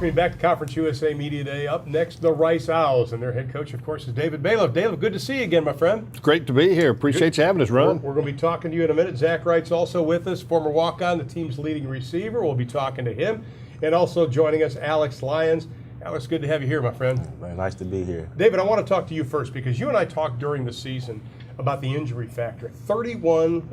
Welcome back to Conference USA Media Day. Up next, the Rice Owls, and their head coach, of course, is David Bailiff. David, good to see you again, my friend. It's great to be here. Appreciate you having us, Ron. We're going to be talking to you in a minute. Zach Wright's also with us, former walk-on, the team's leading receiver. We'll be talking to him. And also joining us, Alex Lyons. Alex, good to have you here, my friend. Very nice to be here. David, I want to talk to you first because you and I talked during the season about the injury factor. 31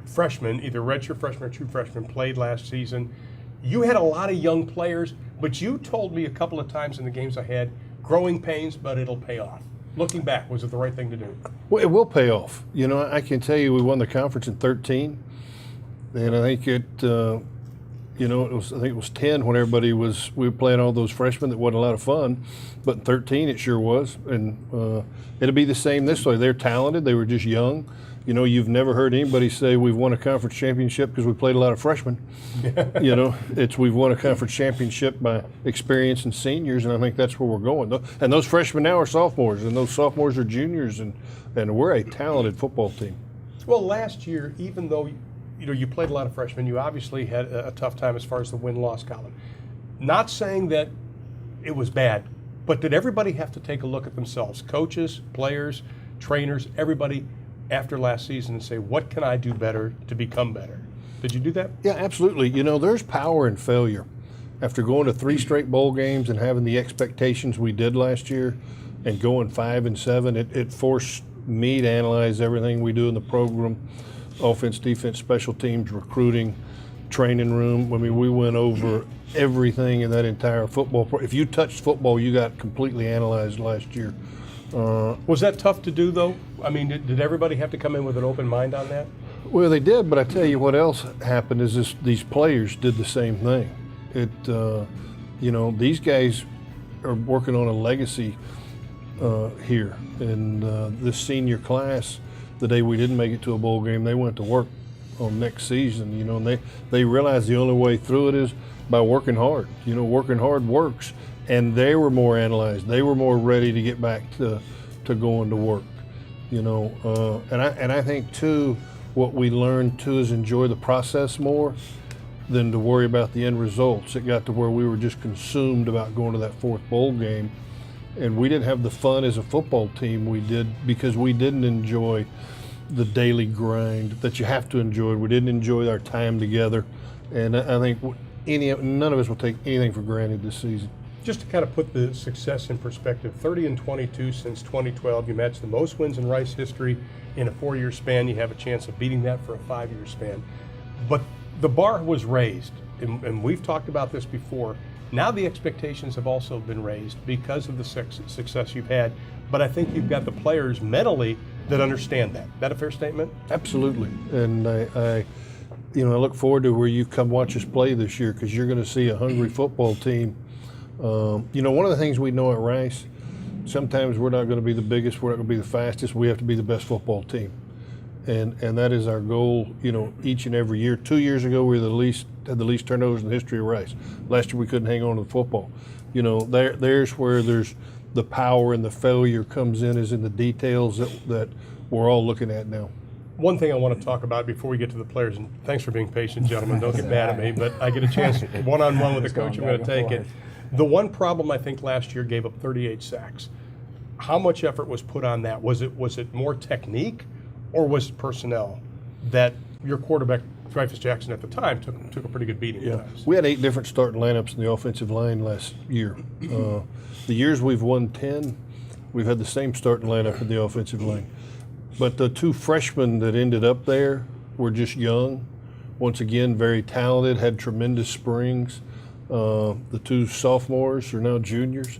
freshmen, either redshirt freshmen or true freshmen, played last season. You had a lot of young players, but you told me a couple of times in the games I had, growing pains, but it'll pay off. Looking back, was it the right thing to do? Well, it will pay off. You know, I can tell you we won the conference in 13, and I think it, you know, I think it was 10 when we were playing all those freshmen. That wasn't a lot of fun, but in 13 it sure was, and it'll be the same this way. They're talented. They were just young. You know, you've never heard anybody say we've won a conference championship because we played a lot of freshmen. You know, we've won a conference championship by experience and seniors, and I think that's where we're going. And those freshmen now are sophomores, and those sophomores are juniors, and we're a talented football team. Well, last year, even though you played a lot of freshmen, you obviously had a tough time as far as the win-loss column. Not saying that it was bad, but did everybody have to take a look at themselves, coaches, players, trainers, everybody, after last season and say, what can I do better to become better? Did you do that? Yeah, absolutely. You know, there's power in failure. After going to 3 straight bowl games and having the expectations we did last year and going 5-7, it forced me to analyze everything we do in the program, offense, defense, special teams, recruiting, training room. I mean, we went over everything in that entire football. If you touched football, you got completely analyzed last year. Was that tough to do, though? I mean, did everybody have to come in with an open mind on that? Well, they did, but I tell you what else happened is these players did the same thing. You know, these guys are working on a legacy here. And this senior class, the day we didn't make it to a bowl game, they went to work on next season, you know, and they realized the only way through it is by working hard. You know, working hard works. And they were more analyzed. They were more ready to get back to going to work, you know. And I think too, what we learned too is enjoy the process more than to worry about the end results. It got to where we were just consumed about going to that 4th bowl game, and we didn't have the fun as a football team we did because we didn't enjoy the daily grind that you have to enjoy. We didn't enjoy our time together, and I think none of us will take anything for granted this season. Just to kind of put the success in perspective, 30-22 since 2012. You matched the most wins in Rice history in a 4-year span. You have a chance of beating that for a 5-year span. But the bar was raised, and we've talked about this before. Now the expectations have also been raised because of the success you've had. But I think you've got the players mentally that understand that. Is that a fair statement? Absolutely. And I look forward to where you come watch us play this year because you're going to see a hungry football team. You know, one of the things we know at Rice, sometimes we're not going to be the biggest, we're not going to be the fastest, we have to be the best football team. And that is our goal, you know, each and every year. 2 years ago, we had the least turnovers in the history of Rice. Last year, we couldn't hang on to the football. You know, there's where there's the power and the failure comes in, is in the details that we're all looking at now. One thing I want to talk about before we get to the players, and thanks for being patient, gentlemen, don't get mad at me, but I get a chance one-on-one with the coach, I'm going to take it. The one problem I think last year gave up 38 sacks. How much effort was put on that? Was it more technique, or was it personnel that your quarterback, Dreyfus Jackson, at the time took a pretty good beating? Yeah, we had 8 different starting lineups in the offensive line last year. The years we've won 10, we've had the same starting lineup in the offensive line. But the 2 freshmen that ended up there were just young. Once again, very talented, had tremendous springs. The 2 sophomores are now juniors,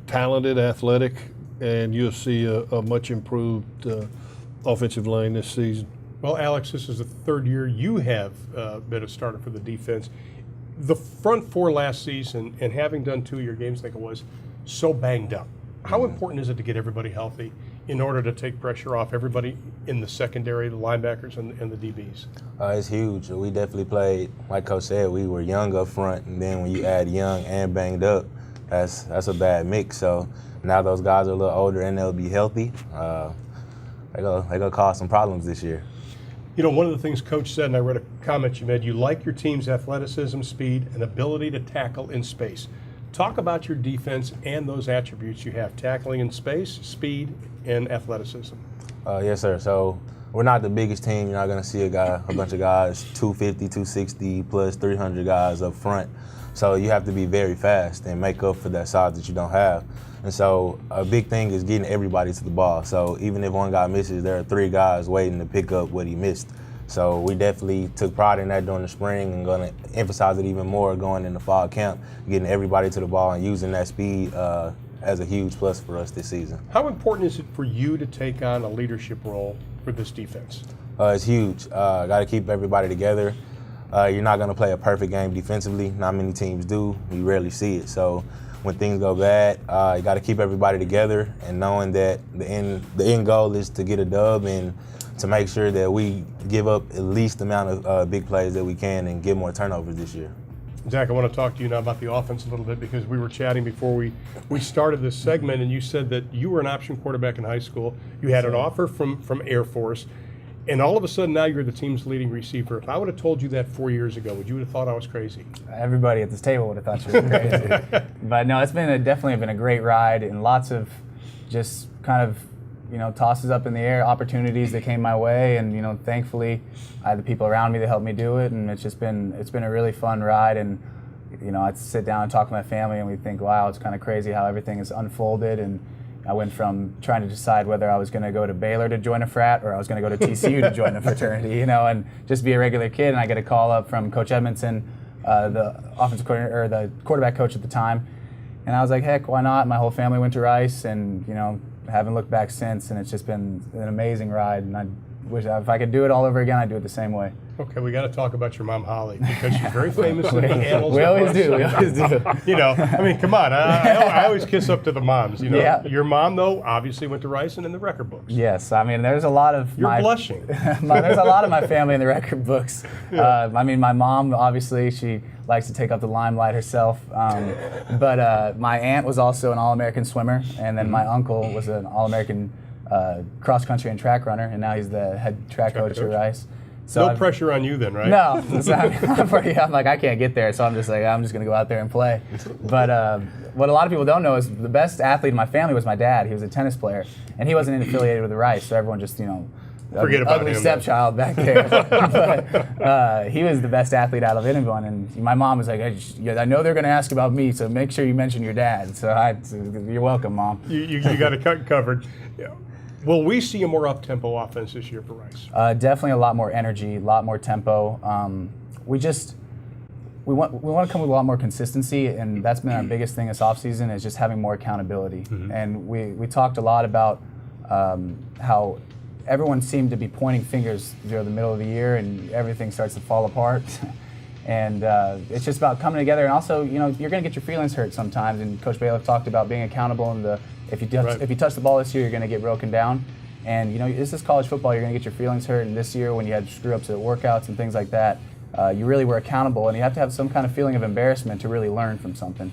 talented, athletic, and you'll see a much improved offensive line this season. Well, Alex, this is the 3rd year you have been a starter for the defense. The front 4 last season, and having done 2 of your games, I think it was, so banged up. How important is it to get everybody healthy in order to take pressure off everybody in the secondary, the linebackers and the DBs? It's huge. We definitely played, like Coach said, we were young up front, and then when you add young and banged up, that's a bad mix. So now those guys are a little older and they'll be healthy. They're gonna cause some problems this year. You know, one of the things Coach said, and I read a comment you made, you like your team's athleticism, speed, and ability to tackle in space. Talk about your defense and those attributes you have, tackling in space, speed, and athleticism. Yes, sir. So we're not the biggest team. You're not going to see a bunch of guys, 250, 260, plus 300 guys up front. So you have to be very fast and make up for that size that you don't have. And so a big thing is getting everybody to the ball. So even if one guy misses, there are 3 guys waiting to pick up what he missed. So we definitely took pride in that during the spring and going to emphasize it even more going into fall camp, getting everybody to the ball and using that speed as a huge plus for us this season. How important is it for you to take on a leadership role for this defense? It's huge. Got to keep everybody together. You're not going to play a perfect game defensively. Not many teams do. We rarely see it. So when things go bad, you got to keep everybody together and knowing that the end goal is to get a dub and to make sure that we give up at least the amount of big plays that we can and get more turnovers this year. Zach, I want to talk to you now about the offense a little bit because we were chatting before we started this segment, and you said that you were an option quarterback in high school. You had an offer from Air Force, and all of a sudden now you're the team's leading receiver. If I would have told you that 4 years ago, would you have thought I was crazy? Everybody at this table would have thought you were crazy. But no, it's definitely been a great ride and lots of just kind of, tosses up in the air, opportunities that came my way, and thankfully I had the people around me that helped me do it, and it's been a really fun ride. And I sit down and talk to my family, and we think, wow, it's kind of crazy how everything has unfolded. And I went from trying to decide whether I was going to go to Baylor to join a frat or I was going to go to TCU to join a fraternity, and just be a regular kid. And I get a call up from Coach Edmondson, the offensive coordinator or the quarterback coach at the time, and I was like, heck, why not? My whole family went to Rice, and haven't looked back since, and it's just been an amazing ride, and I wish if I could do it all over again, I'd do it the same way. Okay, we got to talk about your mom, Holly, because she's very famous in the annals. We always do. Come on. I always kiss up to the moms. Yeah. Your mom, though, obviously went to Rice and in the record books. Yes, there's a lot of You're blushing. There's a lot of my family in the record books. Yeah. My mom, obviously, she likes to take up the limelight herself. But my aunt was also an All-American swimmer, and then my uncle was an All-American cross-country and track runner, and now he's the head track coach at Rice. So no pressure on you then, right? No. I'm like, I can't get there, so I'm just going to go out there and play. But what a lot of people don't know is the best athlete in my family was my dad. He was a tennis player, and he wasn't affiliated with the Rice, so everyone just, forget about ugly him, stepchild back there. But he was the best athlete out of anyone, and my mom was like, I know they're going to ask about me, so make sure you mention your dad. So you're welcome, Mom. You got it covered. Yeah. Will we see a more up-tempo offense this year for Rice? Definitely a lot more energy, a lot more tempo. We want to come with a lot more consistency, and that's been our biggest thing this offseason is just having more accountability. Mm-hmm. And we talked a lot about how everyone seemed to be pointing fingers during the middle of the year, and everything starts to fall apart. And it's just about coming together, and also, you're going to get your feelings hurt sometimes. And Coach Bailiff talked about being accountable, and if you touch the ball this year, you're going to get broken down. And this is college football. You're going to get your feelings hurt. And this year, when you had screw-ups at workouts and things like that, you really were accountable, and you have to have some kind of feeling of embarrassment to really learn from something.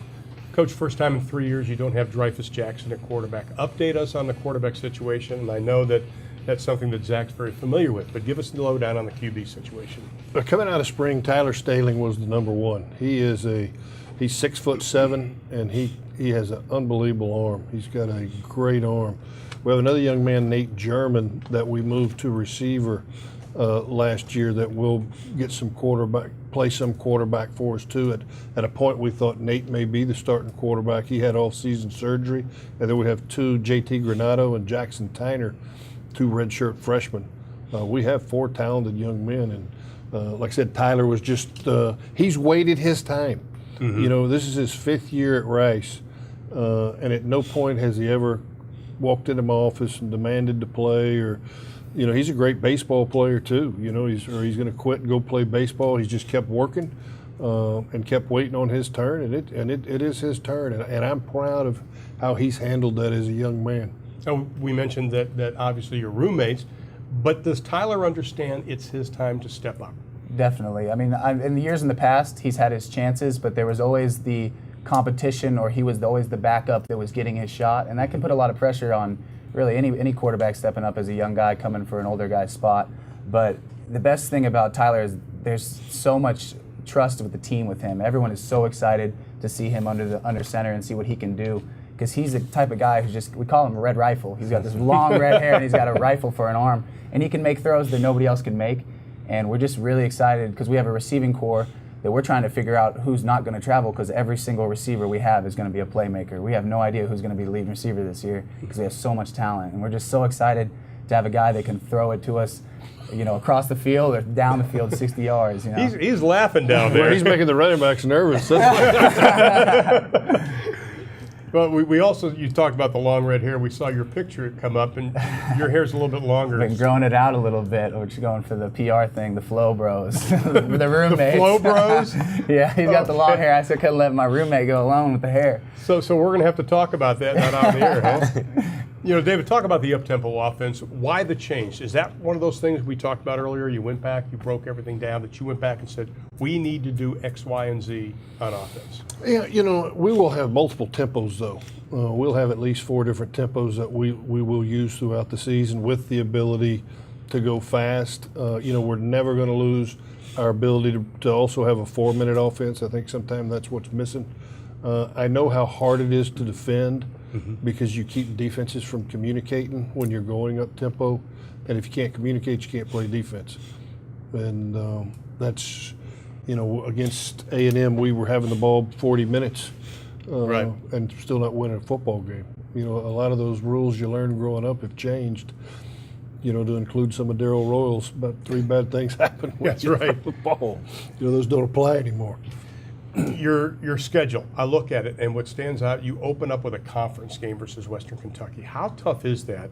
Coach, first time in 3 years you don't have Dreyfus Jackson at quarterback. Update us on the quarterback situation, and I know that that's something that Zach's very familiar with, but give us the lowdown on the QB situation. Coming out of spring, Tyler Staling was the number one. He's 6'7", and he has an unbelievable arm. He's got a great arm. We have another young man, Nate German, that we moved to receiver last year that will get play some quarterback for us too. At a point we thought Nate may be the starting quarterback. He had all-season surgery. And then we have two, JT Granado and Jackson Tyner, two redshirt freshmen. We have 4 talented young men, and like I said, Tyler was just he's waited his time. Mm-hmm. This is his 5th year at Rice, and at no point has he ever walked into my office and demanded to play, or he's a great baseball player too. He's going to quit and go play baseball. He's just kept working and kept waiting on his turn, and it is his turn, and I'm proud of how he's handled that as a young man. So we mentioned that obviously you're roommates, but does Tyler understand it's his time to step up? Definitely. In the years in the past, he's had his chances, but there was always the competition, or he was always the backup that was getting his shot, and that can put a lot of pressure on really any quarterback stepping up as a young guy coming for an older guy's spot. But the best thing about Tyler is there's so much trust with the team with him. Everyone is so excited to see him under center and see what he can do, because he's the type of guy who's just, we call him a red rifle. He's got this long red hair and he's got a rifle for an arm, and he can make throws that nobody else can make. And we're just really excited because we have a receiving core that we're trying to figure out who's not going to travel, because every single receiver we have is going to be a playmaker. We have no idea who's going to be the lead receiver this year because we have so much talent, and we're just so excited to have a guy that can throw it to us, across the field or down the field 60 yards. He's laughing down there. He's making the running backs nervous. Well, we also, you talked about the long red hair. We saw your picture come up, and your hair's a little bit longer. Been growing it out a little bit. We're just going for the PR thing, the Flow Bros, the roommates. The Flow Bros? Yeah, he's got the long hair. I said couldn't let my roommate go alone with the hair. So we're going to have to talk about that, not on the air, huh? David, talk about the up-tempo offense. Why the change? Is that one of those things we talked about earlier? You went back, you broke everything down, that you went back and said, we need to do X, Y, and Z on offense? Yeah, we will have multiple tempos, though. We'll have at least 4 different tempos that we will use throughout the season, with the ability to go fast. We're never going to lose our ability to also have a 4-minute offense. I think sometimes that's what's missing. I know how hard it is to defend, because you keep defenses from communicating when you're going up tempo, and if you can't communicate, you can't play defense. And that's, against A&M, we were having the ball 40 minutes right, and still not winning a football game. A lot of those rules you learned growing up have changed. To include some of Darryl Royals, about 3 bad things happen when That's you right. throw the ball. Those don't apply anymore. Your schedule, I look at it, and what stands out, you open up with a conference game versus Western Kentucky. How tough is that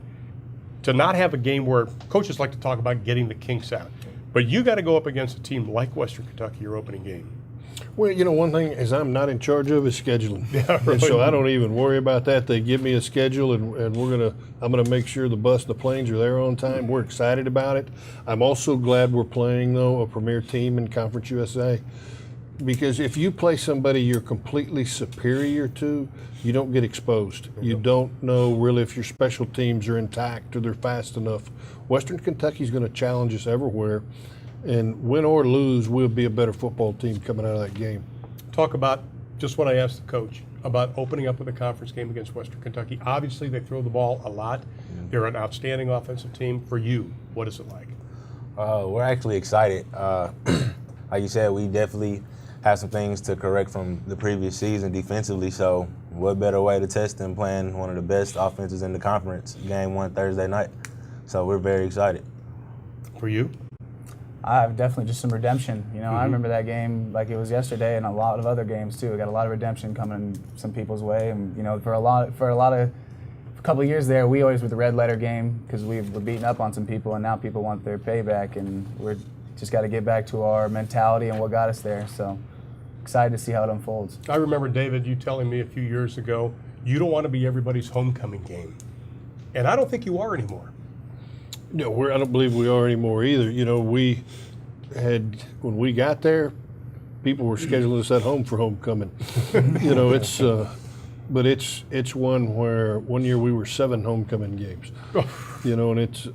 to not have a game where coaches like to talk about getting the kinks out, but you got to go up against a team like Western Kentucky, your opening game? Well, one thing is I'm not in charge of is scheduling. Yeah, right. And so I don't even worry about that. They give me a schedule, and I'm gonna make sure the bus and the planes are there on time. We're excited about it. I'm also glad we're playing, though, a premier team in Conference USA. Because if you play somebody you're completely superior to, you don't get exposed. You don't know really if your special teams are intact or they're fast enough. Western Kentucky's going to challenge us everywhere, and win or lose, we'll be a better football team coming out of that game. Talk about just what I asked the coach about opening up with a conference game against Western Kentucky. Obviously, they throw the ball a lot. They're an outstanding offensive team. For you, what is it like? We're actually excited. Like you said, we definitely have some things to correct from the previous season defensively, so what better way to test than playing one of the best offenses in the conference, game 1 Thursday night. So we're very excited. For you? I have definitely just some redemption. I remember that game like it was yesterday, and a lot of other games too. We got a lot of redemption coming some people's way, and for a couple of years there, we always were the red letter game because we were beating up on some people, and now people want their payback, and we're just got to get back to our mentality and what got us there. So excited to see how it unfolds. I remember, David, you telling me a few years ago, you don't want to be everybody's homecoming game. And I don't think you are anymore. No, I don't believe we are anymore either. We had, when we got there, people were scheduling us at home for homecoming. But it's one where one year we were 7 homecoming games. And it's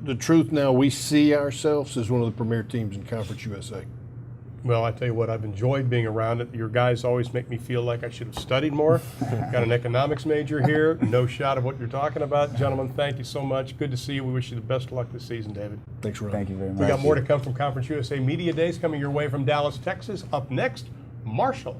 the truth now, we see ourselves as one of the premier teams in Conference USA. Well, I tell you what, I've enjoyed being around it. Your guys always make me feel like I should have studied more. Got an economics major here. No shot of what you're talking about. Gentlemen, thank you so much. Good to see you. We wish you the best of luck this season, David. Thanks, Ron. Thank you very much. We got more to come from Conference USA Media Days coming your way from Dallas, Texas. Up next, Marshall.